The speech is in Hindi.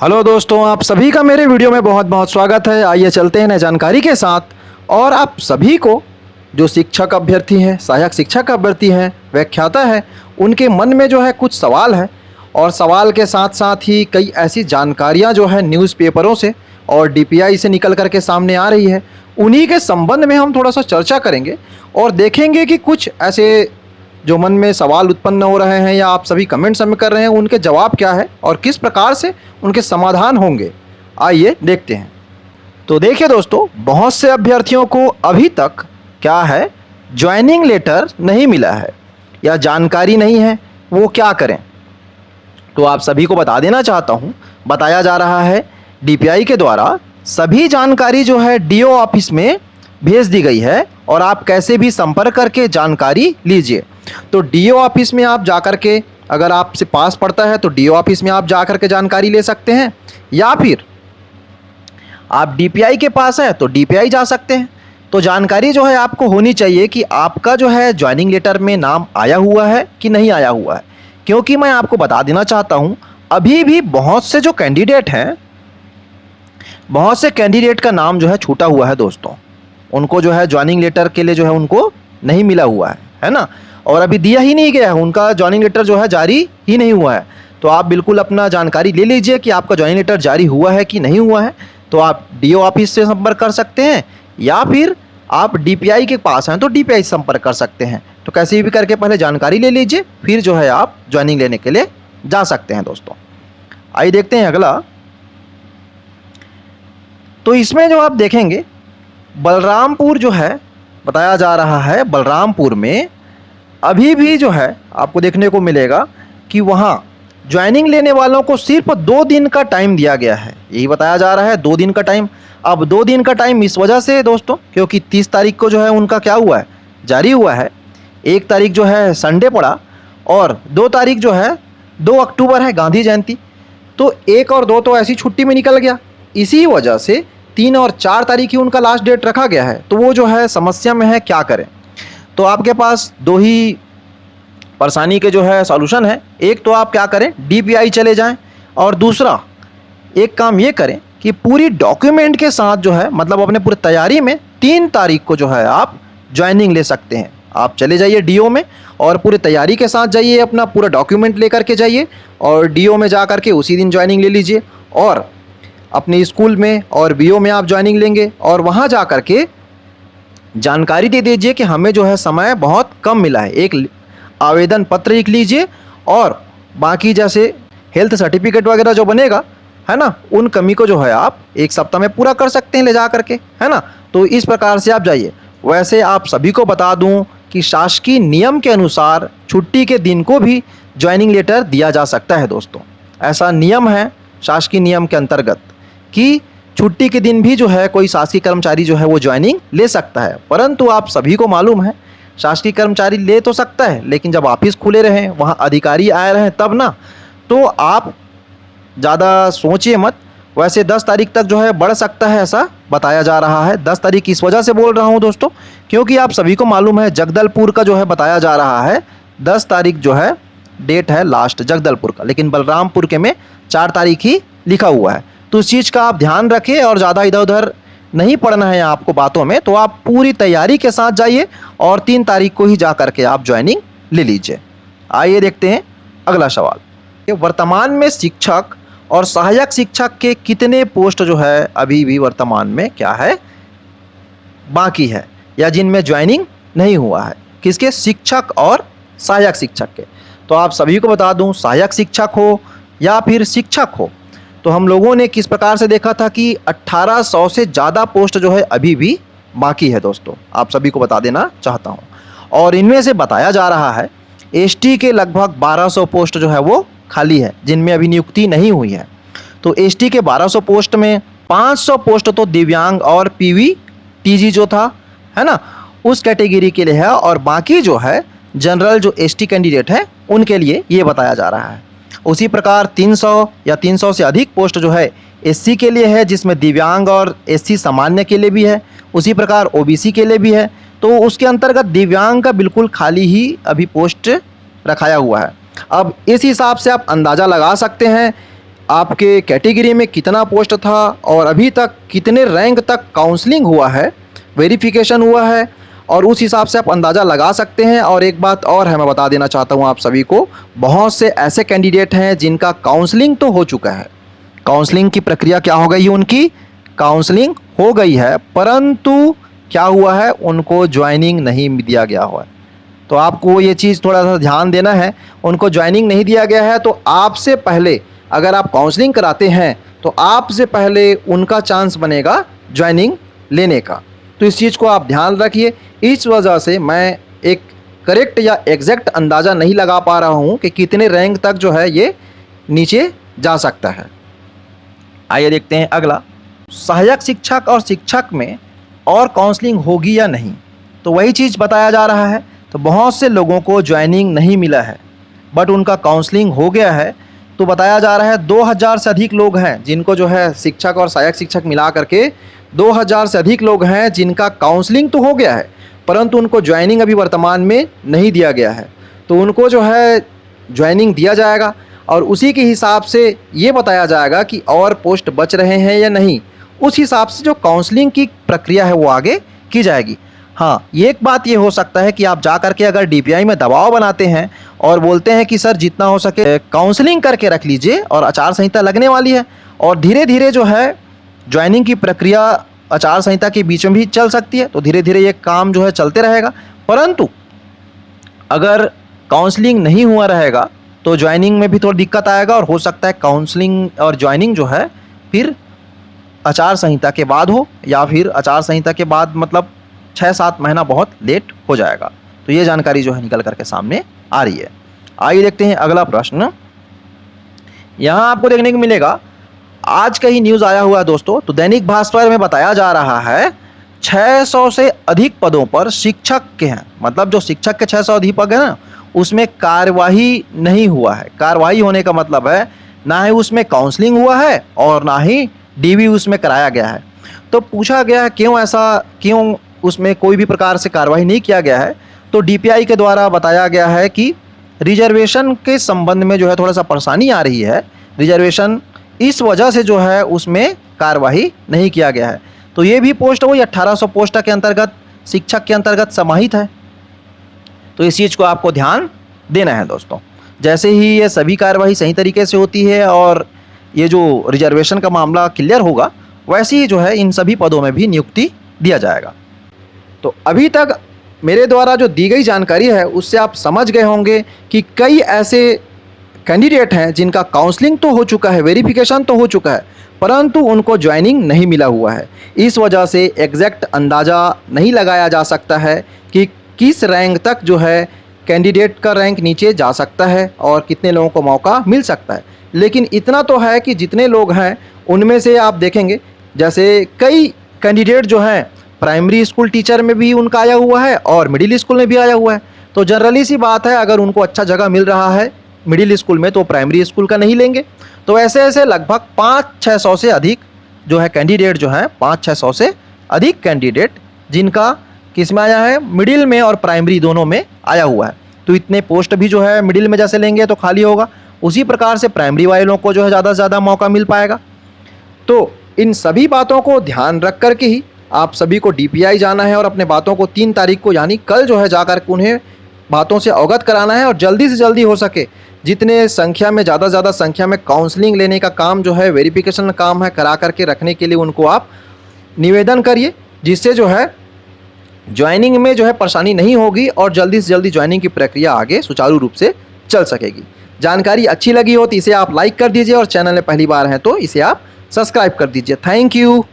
हेलो दोस्तों, आप सभी का मेरे वीडियो में बहुत बहुत स्वागत है। आइए चलते हैं नई जानकारी के साथ। और आप सभी को जो शिक्षक अभ्यर्थी हैं, सहायक शिक्षक अभ्यर्थी हैं, व्याख्याता है, उनके मन में जो है कुछ सवाल है और सवाल के साथ साथ ही कई ऐसी जानकारियां जो है न्यूज़पेपरों से और डीपीआई से निकल कर के सामने आ रही है। उन्हीं के संबंध में हम थोड़ा सा चर्चा करेंगे और देखेंगे कि कुछ ऐसे जो मन में सवाल उत्पन्न हो रहे हैं या आप सभी कमेंट्स में कर रहे हैं, उनके जवाब क्या है और किस प्रकार से उनके समाधान होंगे। आइए देखते हैं। तो देखिए दोस्तों, बहुत से अभ्यर्थियों को अभी तक क्या है, ज्वाइनिंग लेटर नहीं मिला है या जानकारी नहीं है, वो क्या करें। तो आप सभी को बता देना चाहता हूँ, बताया जा रहा है डीपीआई के द्वारा सभी जानकारी जो है डीओ ऑफिस में भेज दी गई है और आप कैसे भी संपर्क करके जानकारी लीजिए। तो डीओ ऑफिस में आप जाकर के, अगर आपसे पास पड़ता है तो डीओ ऑफिस में आप जाकर के जानकारी ले सकते हैं, या फिर आप डीपीआई के पास है तो डीपीआई जा सकते हैं। तो जानकारी जो है आपको होनी चाहिए कि आपका जो है ज्वाइनिंग लेटर में नाम आया हुआ है कि नहीं आया हुआ है। क्योंकि मैं आपको बता देना चाहता हूँ, अभी भी बहुत से जो कैंडिडेट हैं, बहुत से कैंडिडेट का नाम जो है छूटा हुआ है दोस्तों। उनको जो है ज्वाइनिंग लेटर के लिए जो है उनको नहीं मिला हुआ है ना, और अभी दिया ही नहीं गया है, उनका ज्वाइनिंग लेटर जो है जारी ही नहीं हुआ है। तो आप बिल्कुल अपना जानकारी ले लीजिए कि आपका ज्वाइनिंग लेटर जारी हुआ है कि नहीं हुआ है। तो आप डीओ ऑफिस से संपर्क कर सकते हैं या फिर आप डीपीआई के पास हैं तो डीपीआई से संपर्क कर सकते हैं। तो कैसे भी करके पहले जानकारी ले लीजिए, फिर जो है आप ज्वाइनिंग लेने के लिए जा सकते हैं दोस्तों। आइए देखते हैं अगला। तो इसमें जो आप देखेंगे, बलरामपुर जो है बताया जा रहा है, बलरामपुर में अभी भी जो है आपको देखने को मिलेगा कि वहाँ ज्वाइनिंग लेने वालों को सिर्फ 2 दिन का टाइम दिया गया है। यही बताया जा रहा है, 2 दिन का टाइम। अब 2 दिन का टाइम इस वजह से दोस्तों, क्योंकि 30 तारीख को जो है उनका क्या हुआ है, जारी हुआ है। 1 तारीख जो है संडे पड़ा और 2 तारीख जो है 2 अक्टूबर है गांधी जयंती। तो 1 और 2 तो ऐसी छुट्टी में निकल गया। इसी वजह से 3 और 4 तारीख ही उनका लास्ट डेट रखा गया है। तो वो जो है समस्या में है, क्या करें। तो आपके पास 2 ही परेशानी के जो है सॉल्यूशन है। एक तो आप क्या करें, डीपीआई चले जाएं, और दूसरा एक काम ये करें कि पूरी डॉक्यूमेंट के साथ जो है, मतलब अपने पूरी तैयारी में 3 तारीख को जो है आप ज्वाइनिंग ले सकते हैं। आप चले जाइए डीओ में और पूरी तैयारी के साथ जाइए, अपना पूरा डॉक्यूमेंट लेकर के जाइए और डीओ में जा कर के उसी दिन ज्वाइनिंग ले लीजिए। और अपने स्कूल में और बीओ में आप ज्वाइनिंग लेंगे और वहाँ जा कर के जानकारी दे दीजिए कि हमें जो है समय बहुत कम मिला है। एक आवेदन पत्र लिख लीजिए और बाकी जैसे हेल्थ सर्टिफिकेट वगैरह जो बनेगा है ना, उन कमी को जो है आप 1 सप्ताह में पूरा कर सकते हैं ले जा करके, है ना। तो इस प्रकार से आप जाइए। वैसे आप सभी को बता दूं कि शासकीय नियम के अनुसार छुट्टी के दिन को भी ज्वाइनिंग लेटर दिया जा सकता है दोस्तों। ऐसा नियम है शासकीय नियम के अंतर्गत कि छुट्टी के दिन भी जो है कोई शासकीय कर्मचारी जो है वो ज्वाइनिंग ले सकता है। परंतु आप सभी को मालूम है, शासकीय कर्मचारी ले तो सकता है, लेकिन जब ऑफिस खुले रहें, वहाँ अधिकारी आए रहें तब ना। तो आप ज़्यादा सोचिए मत। वैसे 10 तारीख तक जो है बढ़ सकता है, ऐसा बताया जा रहा है। 10 तारीख इस वजह से बोल रहा हूँ दोस्तों, क्योंकि आप सभी को मालूम है जगदलपुर का जो है बताया जा रहा है 10 तारीख जो है डेट है लास्ट जगदलपुर का, लेकिन बलरामपुर के में 4 तारीख ही लिखा हुआ है। तो इस चीज़ का आप ध्यान रखें और ज़्यादा इधर उधर नहीं पड़ना है आपको बातों में। तो आप पूरी तैयारी के साथ जाइए और 3 तारीख को ही जा करके आप ज्वाइनिंग ले लीजिए। आइए देखते हैं अगला सवाल। वर्तमान में शिक्षक और सहायक शिक्षक के कितने पोस्ट जो है अभी भी वर्तमान में क्या है, बाकी है या जिनमें ज्वाइनिंग नहीं हुआ है। किसके, शिक्षक और सहायक शिक्षक के। तो आप सभी को बता दूं, सहायक शिक्षक हो या फिर शिक्षक हो, तो हम लोगों ने किस प्रकार से देखा था कि 1800 से ज़्यादा पोस्ट जो है अभी भी बाकी है दोस्तों। आप सभी को बता देना चाहता हूँ। और इनमें से बताया जा रहा है एसटी के लगभग 1200 पोस्ट जो है वो खाली है, जिनमें अभी नियुक्ति नहीं हुई है। तो एसटी के 1200 पोस्ट में 500 पोस्ट तो दिव्यांग और पीवीटीजी जो था, है ना, उस कैटेगरी के लिए है, और बाकी जो है जनरल जो एसटी कैंडिडेट है उनके लिए ये बताया जा रहा है। उसी प्रकार 300 या 300 से अधिक पोस्ट जो है एससी के लिए है, जिसमें दिव्यांग और एससी सामान्य के लिए भी है। उसी प्रकार ओबीसी के लिए भी है। तो उसके अंतर्गत दिव्यांग का बिल्कुल खाली ही अभी पोस्ट रखाया हुआ है। अब इस हिसाब से आप अंदाज़ा लगा सकते हैं आपके कैटेगरी में कितना पोस्ट था और अभी तक कितने रैंक तक काउंसलिंग हुआ है, वेरिफिकेशन हुआ है, और उस हिसाब से आप अंदाज़ा लगा सकते हैं। और एक बात और है, मैं बता देना चाहता हूं आप सभी को, बहुत से ऐसे कैंडिडेट हैं जिनका काउंसलिंग तो हो चुका है, काउंसलिंग की प्रक्रिया क्या हो गई है, उनकी काउंसलिंग हो गई है, परंतु क्या हुआ है, उनको ज्वाइनिंग नहीं दिया गया हुआ है। तो आपको ये चीज़ थोड़ा सा ध्यान देना है, उनको ज्वाइनिंग नहीं दिया गया है। तो आपसे पहले अगर आप काउंसलिंग कराते हैं तो आपसे पहले उनका चांस बनेगा ज्वाइनिंग लेने का। तो इस चीज़ को आप ध्यान रखिए। इस वजह से मैं एक करेक्ट या एग्जैक्ट अंदाज़ा नहीं लगा पा रहा हूँ कि कितने रैंक तक जो है ये नीचे जा सकता है। आइए देखते हैं अगला, सहायक शिक्षक और शिक्षक में और काउंसलिंग होगी या नहीं। तो वही चीज़ बताया जा रहा है। तो बहुत से लोगों को ज्वाइनिंग नहीं मिला है बट उनका काउंसलिंग हो गया है। तो बताया जा रहा है 2000 से अधिक लोग हैं जिनको जो है शिक्षक और सहायक शिक्षक मिला करके 2000 से अधिक लोग हैं जिनका काउंसलिंग तो हो गया है परंतु उनको ज्वाइनिंग अभी वर्तमान में नहीं दिया गया है। तो उनको जो है ज्वाइनिंग दिया जाएगा और उसी के हिसाब से ये बताया जाएगा कि और पोस्ट बच रहे हैं या नहीं। उस हिसाब से जो काउंसलिंग की प्रक्रिया है वो आगे की जाएगी। हाँ, ये एक बात ये हो सकता है कि आप जा करके अगर डीपीआई में दबाव बनाते हैं और बोलते हैं कि सर जितना हो सके काउंसलिंग करके रख लीजिए और आचार संहिता लगने वाली है, और धीरे धीरे जो है ज्वाइनिंग की प्रक्रिया आचार संहिता के बीच में भी चल सकती है, तो धीरे धीरे ये काम जो है चलते रहेगा। परंतु अगर काउंसलिंग नहीं हुआ रहेगा तो ज्वाइनिंग में भी थोड़ी दिक्कत आएगा और हो सकता है काउंसलिंग और ज्वाइनिंग जो है फिर आचार संहिता के बाद हो, या फिर आचार संहिता के बाद मतलब 6-7 महीना बहुत लेट हो जाएगा। तो ये जानकारी जो है निकल करके सामने आ रही है। आइए देखते हैं अगला प्रश्न। यहाँ आपको देखने को मिलेगा, आज का ही न्यूज़ आया हुआ है दोस्तों। तो दैनिक भास्कर में बताया जा रहा है 600 से अधिक पदों पर शिक्षक के हैं, मतलब जो शिक्षक के 600 अधिक पद है ना, उसमें कार्यवाही नहीं हुआ है। कार्यवाही होने का मतलब है ना ही उसमें काउंसलिंग हुआ है और ना ही डीवी उसमें कराया गया है। तो पूछा गया है क्यों ऐसा, क्यों उसमें कोई भी प्रकार से कार्रवाई नहीं किया गया है। तो डीपीआई के द्वारा बताया गया है कि रिजर्वेशन के संबंध में जो है थोड़ा सा परेशानी आ रही है, रिजर्वेशन इस वजह से जो है उसमें कार्रवाई नहीं किया गया है। तो ये भी पोस्ट वही 1800 पोस्ट के अंतर्गत शिक्षक के अंतर्गत समाहित है। तो इस चीज़ को आपको ध्यान देना है दोस्तों। जैसे ही ये सभी कार्रवाई सही तरीके से होती है और ये जो रिजर्वेशन का मामला क्लियर होगा, वैसे ही जो है इन सभी पदों में भी नियुक्ति दिया जाएगा। तो अभी तक मेरे द्वारा जो दी गई जानकारी है उससे आप समझ गए होंगे कि कई ऐसे कैंडिडेट हैं जिनका काउंसलिंग तो हो चुका है, वेरिफिकेशन तो हो चुका है, परंतु उनको ज्वाइनिंग नहीं मिला हुआ है। इस वजह से एग्जैक्ट अंदाज़ा नहीं लगाया जा सकता है कि किस रैंक तक जो है कैंडिडेट का रैंक नीचे जा सकता है और कितने लोगों को मौका मिल सकता है। लेकिन इतना तो है कि जितने लोग हैं उनमें से आप देखेंगे, जैसे कई कैंडिडेट जो हैं प्राइमरी स्कूल टीचर में भी उनका आया हुआ है और मिडिल स्कूल में भी आया हुआ है। तो जनरली सी बात है, अगर उनको अच्छा जगह मिल रहा है मिडिल स्कूल में तो प्राइमरी स्कूल का नहीं लेंगे। तो ऐसे ऐसे लगभग 500-600 से अधिक जो है कैंडिडेट जो हैं, 500-600 से अधिक कैंडिडेट जिनका किस में आया है, मिडिल में और प्राइमरी दोनों में आया हुआ है। तो इतने पोस्ट भी जो है मिडिल में जैसे लेंगे तो खाली होगा, उसी प्रकार से प्राइमरी वालों को जो है ज़्यादा से ज़्यादा मौका मिल पाएगा। तो इन सभी बातों को ध्यान रख कर के ही आप सभी को डीपीआई जाना है और अपने बातों को 3 तारीख को यानी कल जो है जाकर के उन्हें बातों से अवगत कराना है और जल्दी से जल्दी हो सके जितने संख्या में ज़्यादा से ज़्यादा संख्या में काउंसलिंग लेने का काम जो है, वेरिफिकेशन का काम है, करा करके रखने के लिए उनको आप निवेदन करिए, जिससे जो है ज्वाइनिंग में जो है परेशानी नहीं होगी और जल्दी से जल्दी ज्वाइनिंग की प्रक्रिया आगे सुचारू रूप से चल सकेगी। जानकारी अच्छी लगी हो तो इसे आप लाइक कर दीजिए और चैनल में पहली बार हैं तो इसे आप सब्सक्राइब कर दीजिए। Thank you.